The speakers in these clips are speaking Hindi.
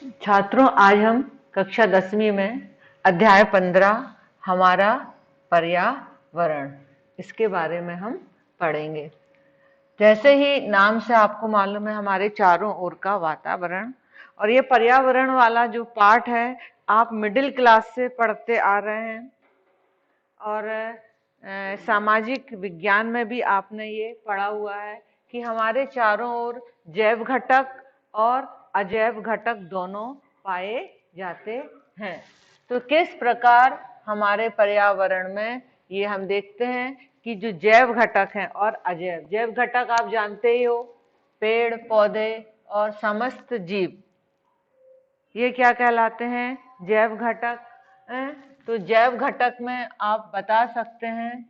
छात्रों, आज हम कक्षा 10वीं में अध्याय 15 हमारा पर्यावरण, इसके बारे में हम पढ़ेंगे। जैसे ही नाम से आपको मालूम है, हमारे चारों ओर का वातावरण, और ये पर्यावरण वाला जो पाठ है आप मिडिल क्लास से पढ़ते आ रहे हैं, और सामाजिक विज्ञान में भी आपने ये पढ़ा हुआ है कि हमारे चारों ओर जैव घटक और अजैव घटक दोनों पाए जाते हैं। तो किस प्रकार हमारे पर्यावरण में ये हम देखते हैं कि जो जैव घटक हैं और अजैव, जैव घटक आप जानते ही हो, पेड़ पौधे और समस्त जीव, ये क्या कहलाते हैं? जैव घटक। तो जैव घटक में आप बता सकते हैं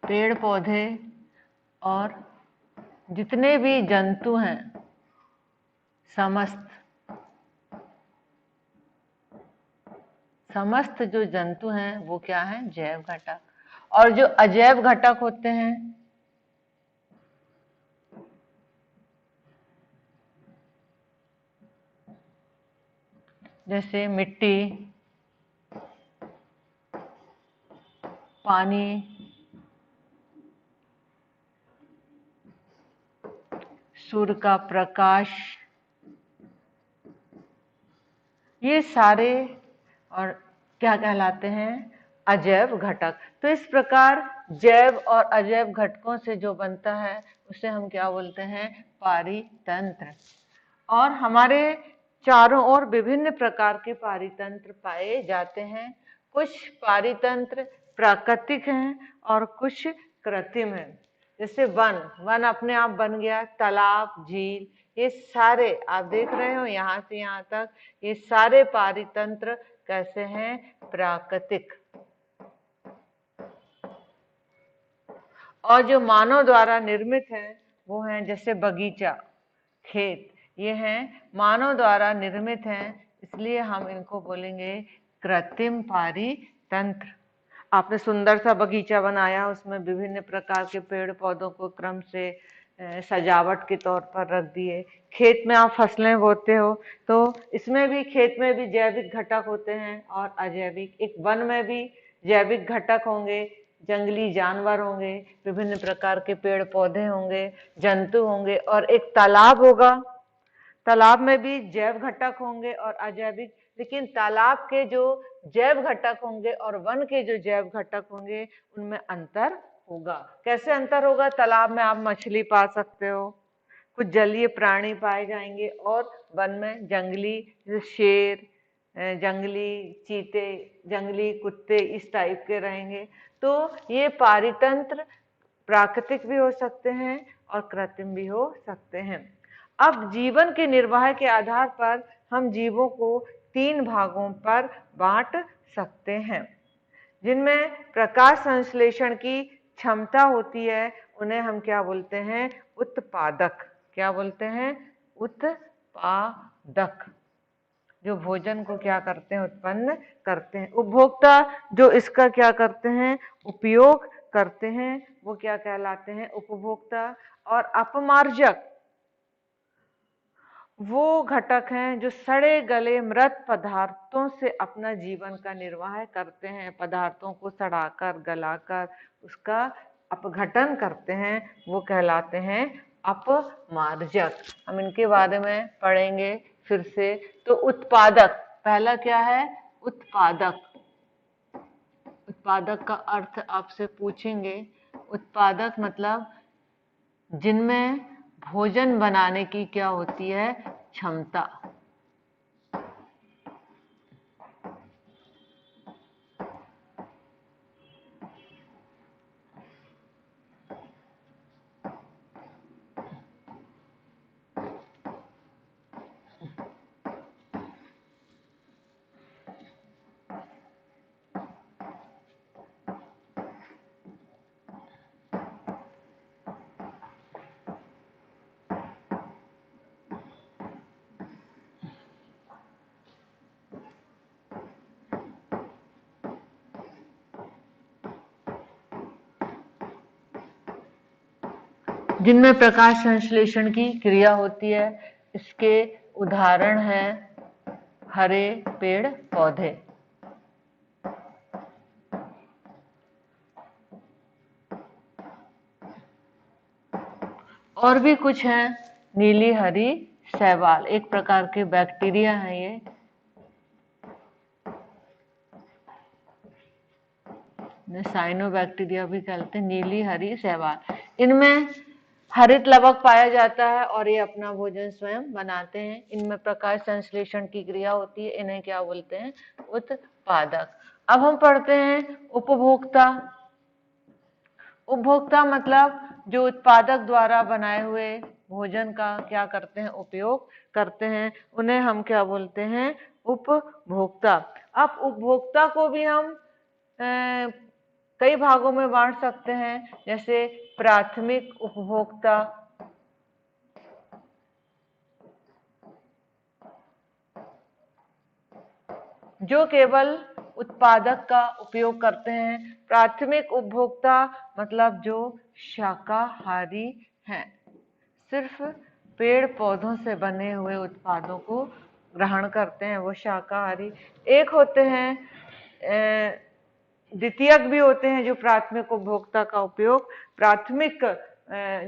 पेड़ पौधे और जितने भी जंतु हैं, समस्त जो जंतु हैं वो क्या हैं? जैव घटक। और जो अजैव घटक होते हैं, जैसे मिट्टी, पानी, सूर्य का प्रकाश, ये सारे और क्या कहलाते हैं? अजैव घटक। तो इस प्रकार जैव और अजैव घटकों से जो बनता है उसे हम क्या बोलते हैं? पारितंत्र। और हमारे चारों ओर विभिन्न प्रकार के पारितंत्र पाए जाते हैं। कुछ पारितंत्र प्राकृतिक हैं और कुछ कृत्रिम हैं। जैसे वन अपने आप बन गया, तालाब, झील, ये सारे आप देख रहे हो यहाँ से यहाँ तक, ये सारे पारितंत्र कैसे हैं? प्राकृतिक। और जो मानव द्वारा निर्मित हैं वो हैं जैसे बगीचा, खेत, ये हैं मानव द्वारा निर्मित हैं, इसलिए हम इनको बोलेंगे कृत्रिम पारितंत्र। आपने सुंदर सा बगीचा बनाया, उसमें विभिन्न प्रकार के पेड़ पौधों को क्रम से सजावट के तौर पर रख दिए। खेत में आप फसलें बोते हो, तो इसमें भी, खेत में भी जैविक घटक होते हैं और अजैविक। एक वन में भी जैविक घटक होंगे, जंगली जानवर होंगे, विभिन्न प्रकार के पेड़ पौधे होंगे, जंतु होंगे, और एक तालाब होगा। तालाब में भी जैव घटक होंगे और अजैविक। लेकिन तालाब के जो जैव घटक होंगे और वन के जो जैव घटक होंगे उनमें अंतर होगा। कैसे अंतर होगा? तालाब में आप मछली पा सकते हो, कुछ जलीय प्राणी पाए जाएंगे, और वन में जंगली शेर, जंगली चीते, जंगली कुत्ते, इस टाइप के रहेंगे। तो ये पारितंत्र प्राकृतिक भी हो सकते हैं और कृत्रिम भी हो सकते हैं। अब जीवन के निर्वाह के आधार पर हम जीवों को 3 भागों पर बांट सकते हैं, जिनमें प्रकाश संश्लेषण की क्षमता होती है, उन्हें हम क्या बोलते हैं? उत्पादक। क्या बोलते हैं? उत्पादक। जो भोजन को क्या करते हैं? उत्पन्न करते हैं। उपभोक्ता, जो इसका क्या करते हैं? उपयोग करते हैं, वो क्या कहलाते हैं? उपभोक्ता। और अपमार्जक, वो घटक हैं जो सड़े गले मृत पदार्थों से अपना जीवन का निर्वाह करते हैं, पदार्थों को सड़ाकर गलाकर उसका अपघटन करते हैं, वो कहलाते हैं अपमार्जक। हम इनके बारे में पढ़ेंगे फिर से। तो उत्पादक, पहला क्या है? उत्पादक। उत्पादक का अर्थ आपसे पूछेंगे। उत्पादक मतलब जिनमें भोजन बनाने की क्या होती है? क्षमता। जिनमें प्रकाश संश्लेषण की क्रिया होती है। इसके उदाहरण हैं हरे पेड़ पौधे। और भी कुछ हैं, नीली हरी शैवाल, एक प्रकार के बैक्टीरिया हैं ये। साइनोबैक्टीरिया भी कहते हैं। नीली हरी शैवाल, इनमें हरित लवक पाया जाता है और ये अपना भोजन स्वयं बनाते हैं। इनमें प्रकाश संश्लेषण की क्रिया होती है। इन्हें क्या बोलते हैं? उत्पादक। अब हम पढ़ते हैं उपभोक्ता। उपभोक्ता मतलब जो उत्पादक द्वारा बनाए हुए भोजन का क्या करते हैं? उपयोग करते हैं। उन्हें हम क्या बोलते हैं? उपभोक्ता। अब उपभोक्ता को भी हम कई भागों में बांट सकते हैं, जैसे प्राथमिक उपभोक्ता, जो केवल उत्पादक का उपयोग करते हैं। प्राथमिक उपभोक्ता मतलब जो शाकाहारी हैं, सिर्फ पेड़ पौधों से बने हुए उत्पादों को ग्रहण करते हैं, वो शाकाहारी। एक होते हैं द्वितीयक भी होते हैं जो प्राथमिक उपभोक्ता का उपयोग, प्राथमिक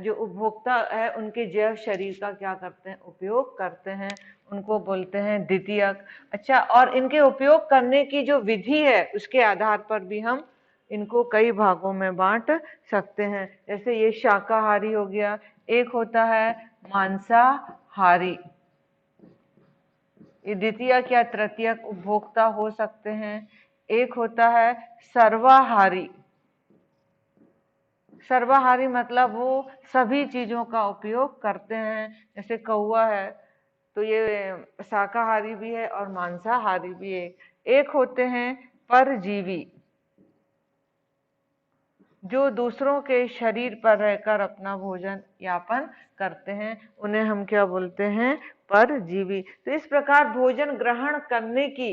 जो उपभोक्ता है उनके जैव शरीर का क्या करते हैं? उपयोग करते हैं, उनको बोलते हैं द्वितीयक। अच्छा, और इनके उपयोग करने की जो विधि है उसके आधार पर भी हम इनको कई भागों में बांट सकते हैं। जैसे ये शाकाहारी हो गया, एक होता है मांसाहारी, ये द्वितीयक या तृतीयक उपभोक्ता हो सकते हैं। एक होता है सर्वाहारी। सर्वाहारी मतलब वो सभी चीजों का उपयोग करते हैं, जैसे कौवा है तो ये शाकाहारी भी है और मांसाहारी भी है। एक होते हैं परजीवी, जो दूसरों के शरीर पर रहकर अपना भोजन यापन करते हैं, उन्हें हम क्या बोलते हैं? परजीवी। तो इस प्रकार भोजन ग्रहण करने की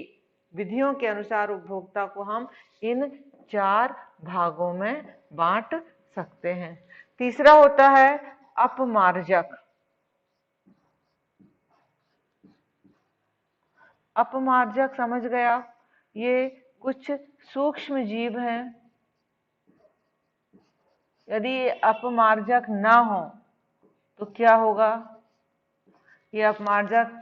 विधियों के अनुसार उपभोक्ता को हम इन 4 भागों में बांट सकते हैं। तीसरा होता है अपमार्जक। अपमार्जक समझ गया, ये कुछ सूक्ष्म जीव हैं। यदि अपमार्जक ना हो तो क्या होगा? ये अपमार्जक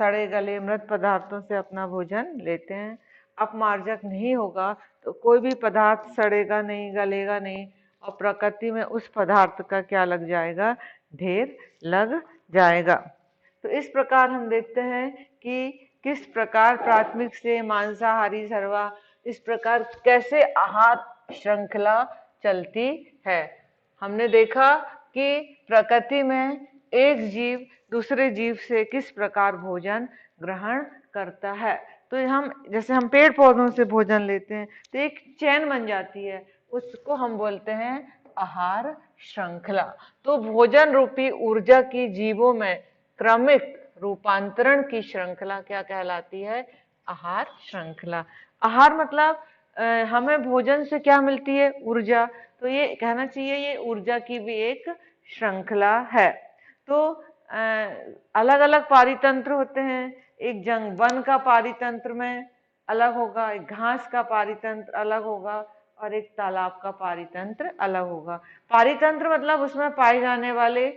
सड़े गले मृत पदार्थों से अपना भोजन लेते हैं। अपमार्जक नहीं होगा तो कोई भी पदार्थ सड़ेगा नहीं, गलेगा नहीं, और प्रकृति में उस पदार्थ का क्या लग जाएगा? ढेर लग जाएगा। तो इस प्रकार हम देखते हैं कि किस प्रकार प्राथमिक से मांसाहारी सर्वा, इस प्रकार कैसे आहार श्रृंखला चलती है। हमने देखा कि प्रकृति में एक जीव दूसरे जीव से किस प्रकार भोजन ग्रहण करता है। तो हम जैसे हम पेड़ पौधों से भोजन लेते हैं तो एक चैन बन जाती है, उसको हम बोलते हैं आहार श्रृंखला। तो भोजन रूपी ऊर्जा की जीवों में क्रमिक रूपांतरण की श्रृंखला क्या कहलाती है? आहार श्रृंखला। आहार मतलब हमें भोजन से क्या मिलती है? ऊर्जा। तो ये कहना चाहिए ये ऊर्जा की भी एक श्रृंखला है। तो अलग अलग पारितंत्र होते हैं। एक जंग वन का पारितंत्र में अलग होगा, एक घास का पारितंत्र अलग होगा और एक तालाब का पारितंत्र अलग होगा। पारितंत्र मतलब उसमें पाए जाने वाले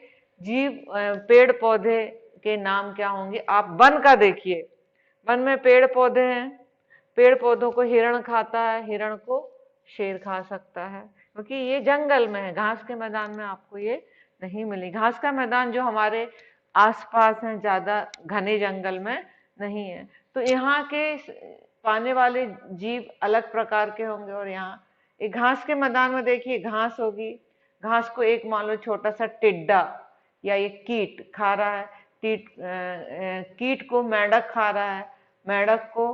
जीव पेड़ पौधे के नाम क्या होंगे? आप वन का देखिए, वन में पेड़ पौधे हैं, पेड़ पौधों को हिरण खाता है, हिरण को शेर खा सकता है, क्योंकि ये जंगल में है। घास के मैदान में आपको ये नहीं मिली। घास का मैदान जो हमारे आसपास है, ज्यादा घने जंगल में नहीं है। तो यहाँ के पाने वाले जीव अलग प्रकार के होंगे। और यहाँ एक घास के मैदान में देखिए घास होगी, घास को एक मान लो छोटा सा टिड्डा या एक कीट खा रहा है, कीट को मेंढक खा रहा है, मेंढक को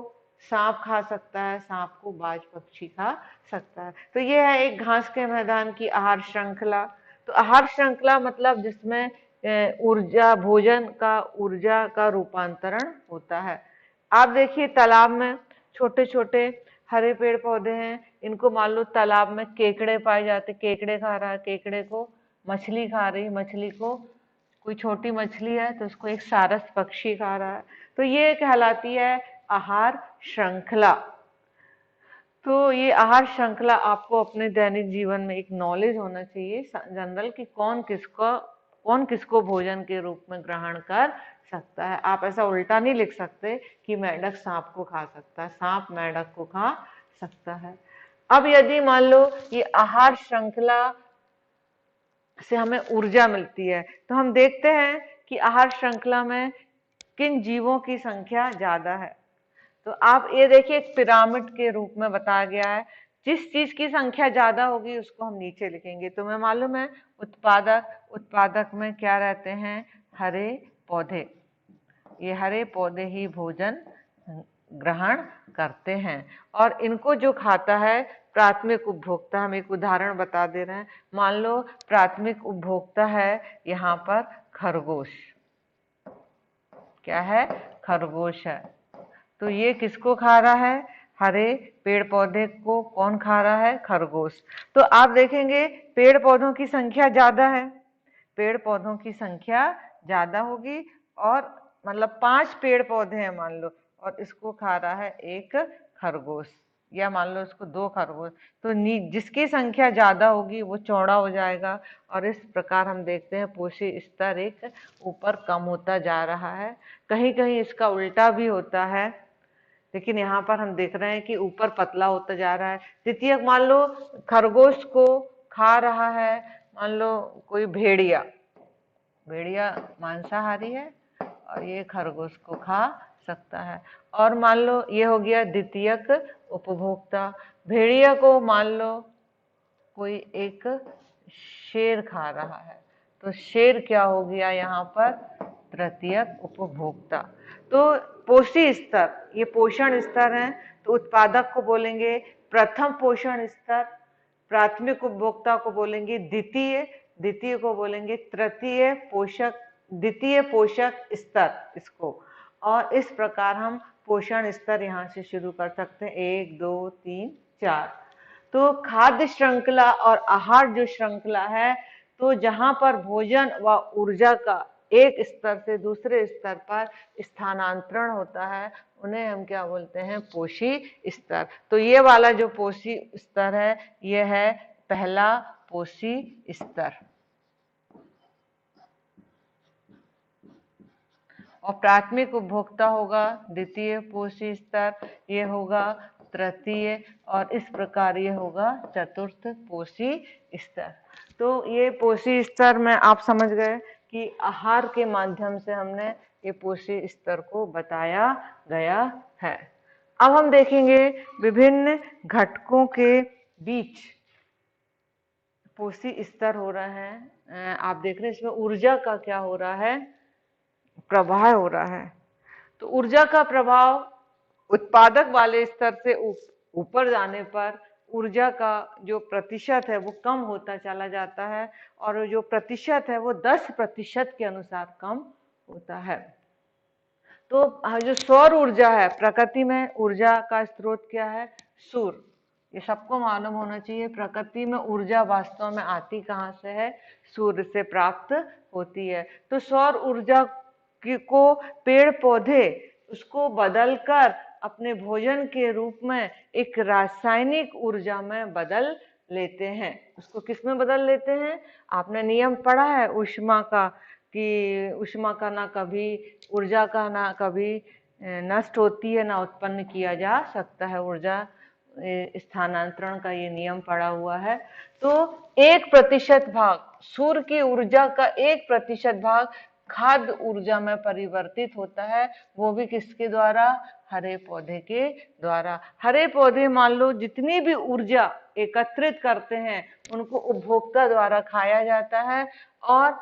सांप खा सकता है, सांप को बाज पक्षी खा सकता है। तो ये है एक घास के मैदान की आहार श्रृंखला। तो आहार श्रृंखला मतलब जिसमें ऊर्जा, भोजन का ऊर्जा का रूपांतरण होता है। आप देखिए तालाब में छोटे छोटे हरे पेड़ पौधे हैं, इनको मान लो तालाब में केकड़े पाए जाते, केकड़े खा रहा है, केकड़े को मछली खा रही, मछली को कोई छोटी मछली है तो उसको एक सारस पक्षी खा रहा है, तो ये कहलाती है आहार श्रृंखला। तो ये आहार श्रृंखला आपको अपने दैनिक जीवन में एक नॉलेज होना चाहिए जनरल कि कौन किसको भोजन के रूप में ग्रहण कर सकता है। आप ऐसा उल्टा नहीं लिख सकते कि मेंढक सांप को खा सकता है, सांप मेंढक को खा सकता है। अब यदि मान लो ये आहार श्रृंखला से हमें ऊर्जा मिलती है, तो हम देखते हैं कि आहार श्रृंखला में किन जीवों की संख्या ज्यादा है। तो आप ये देखिए एक पिरामिड के रूप में बताया गया है, जिस चीज की संख्या ज्यादा होगी उसको हम नीचे लिखेंगे। तो मैं मालूम है उत्पादक में क्या रहते हैं, हरे पौधे। ये हरे पौधे ही भोजन ग्रहण करते हैं और इनको जो खाता है प्राथमिक उपभोक्ता। हम एक उदाहरण बता दे रहे हैं, मान लो प्राथमिक उपभोक्ता है यहाँ पर खरगोश। क्या है, खरगोश है। तो ये किसको खा रहा है, हरे पेड़ पौधे को कौन खा रहा है, खरगोश। तो आप देखेंगे पेड़ पौधों की संख्या ज्यादा है, पेड़ पौधों की संख्या ज्यादा होगी और मतलब 5 पेड़ पौधे हैं मान लो और इसको खा रहा है एक खरगोश, या मान लो इसको 2 खरगोश। तो जिसकी संख्या ज्यादा होगी वो चौड़ा हो जाएगा और इस प्रकार हम देखते हैं पोषी स्तर एक ऊपर कम होता जा रहा है। कहीं कहीं इसका उल्टा भी होता है, लेकिन यहाँ पर हम देख रहे हैं कि ऊपर पतला होता जा रहा है। द्वितीय मान लो खरगोश को खा रहा है मान लो कोई भेड़िया, भेड़िया मांसाहारी है और ये खरगोश को खा सकता है। और मान लो ये हो गया द्वितीयक उपभोक्ता, भेड़िया को मान लो कोई एक शेर खा रहा है, तो शेर क्या हो गया यहाँ पर, तृतीयक उपभोक्ता। तो पोषी स्तर, ये पोषण स्तर है, तो उत्पादक को बोलेंगे प्रथम पोषण स्तर, प्राथमिक उपभोक्ता को बोलेंगे द्वितीय, द्वितीय को बोलेंगे तृतीय पोषक, द्वितीय पोषक स्तर इसको। और इस प्रकार हम पोषण स्तर यहाँ से शुरू कर सकते हैं, 1 2 3 4। तो खाद्य श्रृंखला और आहार जो श्रृंखला है, तो जहां पर भोजन व ऊर्जा का एक स्तर से दूसरे स्तर पर स्थानांतरण होता है, उन्हें हम क्या बोलते हैं, पोषी स्तर। तो ये वाला जो पोषी स्तर है, यह है पहला पोषी स्तर। और प्राथमिक उपभोक्ता होगा द्वितीय पोषी स्तर, ये होगा तृतीय, और इस प्रकार ये होगा चतुर्थ पोषी स्तर। तो ये पोषी स्तर में आप समझ गए कि आहार के माध्यम से हमने ये पोषी स्तर को बताया गया है। अब हम देखेंगे विभिन्न घटकों के बीच पोषी स्तर हो रहा है। आप देख रहे हैं इसमें ऊर्जा का क्या हो रहा है, प्रवाह हो रहा है। तो ऊर्जा का प्रभाव उत्पादक वाले स्तर से ऊपर जाने पर ऊर्जा का जो प्रतिशत है वो कम होता चला जाता है, और जो प्रतिशत है वो 10% के अनुसार कम होता है। तो जो सौर ऊर्जा है, प्रकृति में ऊर्जा का स्रोत क्या है, सूर्य। ये सबको मालूम होना चाहिए, प्रकृति में ऊर्जा वास्तव में आती कहाँ से है, सूर्य से प्राप्त होती है। तो सौर ऊर्जा को पेड़ पौधे उसको बदलकर अपने भोजन के रूप में एक रासायनिक ऊर्जा में बदल लेते हैं। उसको किस में बदल लेते हैं, आपने नियम पढ़ा है ऊष्मा का, कि ऊष्मा का ना कभी, ऊर्जा का ना कभी नष्ट होती है ना उत्पन्न किया जा सकता है, ऊर्जा स्थानांतरण का ये नियम पड़ा हुआ है। तो 1% भाग सूर्य की ऊर्जा का 1% भाग खाद्य ऊर्जा में परिवर्तित होता है, वो भी किसके द्वारा, हरे पौधे के द्वारा। हरे पौधे मान लो जितनी भी ऊर्जा एकत्रित करते हैं उनको उपभोक्ता द्वारा खाया जाता है, और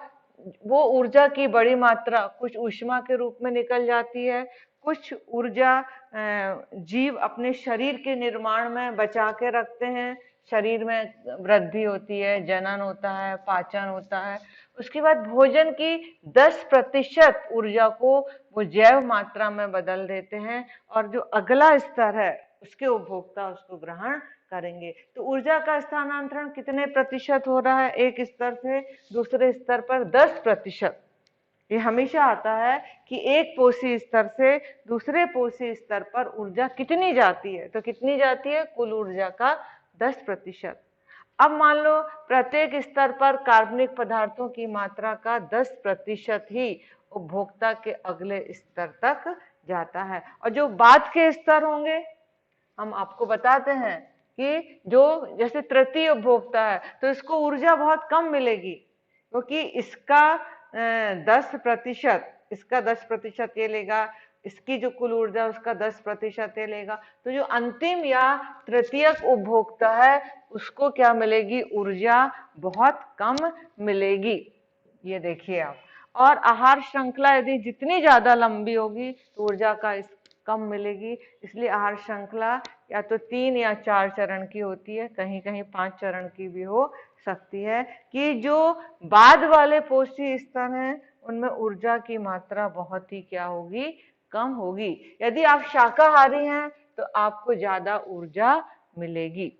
वो ऊर्जा की बड़ी मात्रा कुछ ऊष्मा के रूप में निकल जाती है, कुछ ऊर्जा जीव अपने शरीर के निर्माण में बचा के रखते हैं, शरीर में वृद्धि होती है, जनन होता है, पाचन होता है। उसके बाद भोजन की 10% ऊर्जा को वो जैव मात्रा में बदल देते हैं, और जो अगला स्तर है उसके उपभोक्ता उसको ग्रहण करेंगे। तो ऊर्जा का स्थानांतरण कितने प्रतिशत हो रहा है? एक स्तर से दूसरे स्तर पर 10%। ये हमेशा आता है कि एक पोषी स्तर से दूसरे पोषी स्तर पर ऊर्जा कितनी जाती है, तो कितनी जाती है? कुल ऊर्जा का 10%। अब मान लो प्रत्येक स्तर पर कार्बनिक पदार्थों की मात्रा का 10% ही उपभोक्ता के अगले स्तर तक जाता है, और जो बाद के स्तर होंगे हम आपको बताते हैं कि जो जैसे तृतीय उपभोक्ता है तो इसको ऊर्जा बहुत कम मिलेगी, क्योंकि इसका 10%, इसका 10% ये लेगा, इसकी जो कुल ऊर्जा उसका 10% ये लेगा, तो जो अंतिम या तृतीयक उपभोक्ता है उसको क्या मिलेगी? ऊर्जा बहुत कम मिलेगी। ये देखिए आप। और आहार श्रृंखला यदि जितनी ज्यादा लंबी होगी तो ऊर्जा का कम मिलेगी, इसलिए आहार श्रृंखला या तो 3 या 4 चरण की होती है, कहीं कहीं 5 चरण की भी हो सकती है, कि जो बाद वाले पोषी स्तर हैं उनमें ऊर्जा की मात्रा बहुत ही क्या होगी? कम होगी। यदि आप शाकाहारी हैं तो आपको ज्यादा ऊर्जा मिलेगी।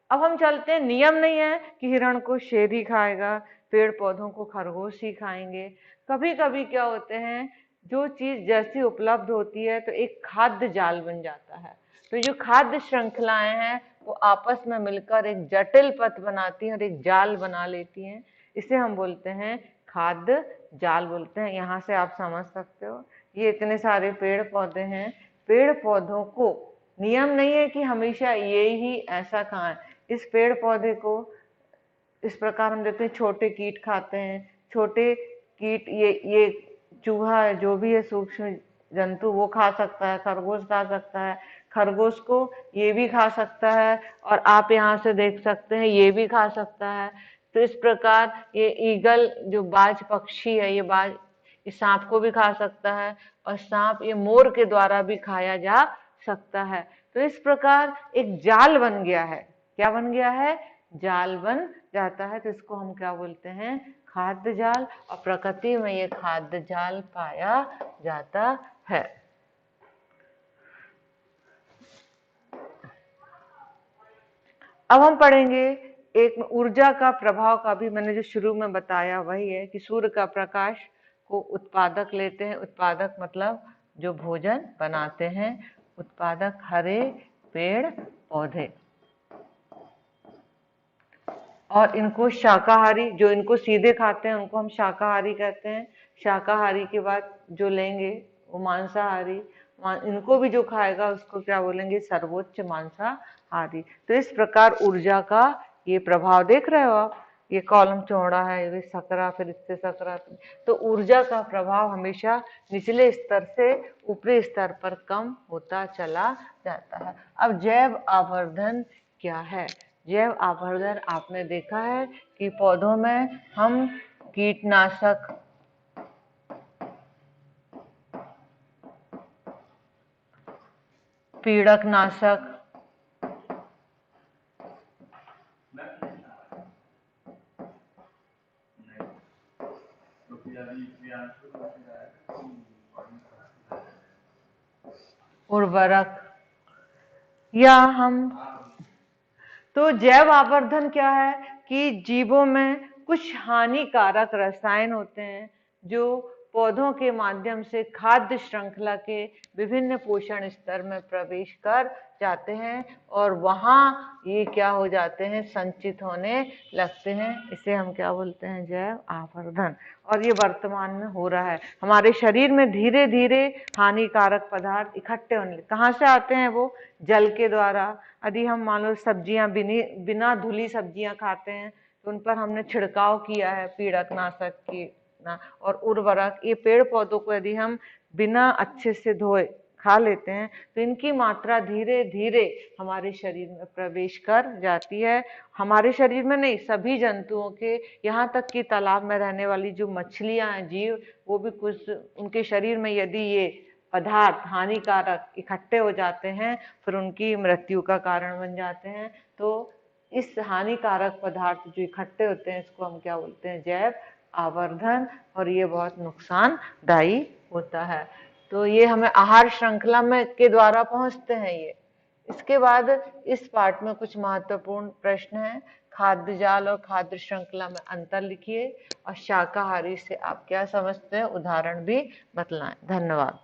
अब हम चलते हैं, नियम नहीं है कि हिरण को शेर ही खाएगा, पेड़ पौधों को खरगोश ही खाएंगे। कभी कभी क्या होते हैं, जो चीज जैसी उपलब्ध होती है तो एक खाद्य जाल बन जाता है। तो जो खाद्य श्रृंखलाएं हैं वो आपस में मिलकर एक जटिल पथ बनाती हैं और एक जाल बना लेती हैं। इसे हम बोलते हैं खाद्य जाल बोलते हैं। यहाँ से आप समझ सकते हो, ये इतने सारे पेड़ पौधे हैं, पेड़ पौधों को नियम नहीं है कि हमेशा ये ही ऐसा खाएं। इस पेड़ पौधे को इस प्रकार हम देखते हैं, छोटे कीट खाते हैं, छोटे कीट, ये चूहा है, जो भी है सूक्ष्म जंतु, वो खा सकता है, खरगोश खा सकता है, खरगोश को ये भी खा सकता है, और आप यहाँ से देख सकते हैं ये भी खा सकता है। तो इस प्रकार ये ईगल जो बाज पक्षी है, ये सांप को भी खा सकता है, और सांप ये मोर के द्वारा भी खाया जा सकता है। तो इस प्रकार एक जाल बन गया है। क्या बन गया है? जाल बन जाता है। तो इसको हम क्या बोलते हैं? खाद्य जाल। और प्रकृति में ये खाद्य जाल पाया जाता है। अब हम पढ़ेंगे एक ऊर्जा का प्रभाव का भी, मैंने जो शुरू में बताया वही है कि सूर्य का प्रकाश को उत्पादक लेते हैं। उत्पादक मतलब जो भोजन बनाते हैं, उत्पादक हरे पेड़ पौधे, और इनको शाकाहारी, जो इनको सीधे खाते हैं उनको हम शाकाहारी कहते हैं। शाकाहारी के बाद जो लेंगे वो मांसाहारी, इनको भी जो खाएगा उसको क्या बोलेंगे? सर्वोच्च मांसाहारी। तो इस प्रकार ऊर्जा का ये प्रभाव देख रहे हो आप, ये कॉलम चौड़ा है, ये सकरा, फिर इससे सकरा। तो ऊर्जा का प्रभाव हमेशा निचले स्तर से ऊपरी स्तर पर कम होता चला जाता है। अब जैव आवर्धन क्या है? जैव आवर्धन आपने देखा है कि पौधों में हम कीटनाशक, पीड़कनाशक, उर्वरक, या हम, तो जैव आवर्धन क्या है कि जीवों में कुछ हानिकारक रसायन होते हैं जो पौधों के माध्यम से खाद्य श्रृंखला के विभिन्न पोषण स्तर में प्रवेश कर जाते हैं, और वहां ये क्या हो जाते हैं? संचित होने लगते हैं। इसे हम क्या बोलते हैं? जैव आवर्धन। और ये वर्तमान में हो रहा है हमारे शरीर में, धीरे धीरे हानिकारक पदार्थ इकट्ठे होने। कहाँ से आते हैं वो? जल के द्वारा। यदि हम मान लो सब्जियां बिना धुली सब्जियां खाते हैं तो उन पर हमने छिड़काव किया है पीड़कनाशक की ना, और उर्वरक, ये पेड़ पौधों को यदि हम बिना अच्छे से धोए खा लेते हैं तो इनकी मात्रा धीरे धीरे हमारे शरीर में प्रवेश कर जाती है। हमारे शरीर में नहीं, सभी जंतुओं के, यहाँ तक कि तालाब में रहने वाली जो मछलियां हैं, जीव, वो भी कुछ, उनके शरीर में यदि ये पदार्थ हानिकारक इकट्ठे हो जाते हैं फिर उनकी मृत्यु का कारण बन जाते हैं। तो इस हानिकारक पदार्थ जो इकट्ठे होते हैं इसको हम क्या बोलते हैं? जैव आवर्धन। और ये बहुत नुकसानदायी होता है। तो ये हमें आहार श्रृंखला में के द्वारा पहुंचते हैं ये, इसके बाद इस पार्ट में कुछ महत्वपूर्ण प्रश्न हैं। खाद्य जाल और खाद्य श्रृंखला में अंतर लिखिए और शाकाहारी से आप क्या समझते हैं उदाहरण भी बतलाएं। धन्यवाद।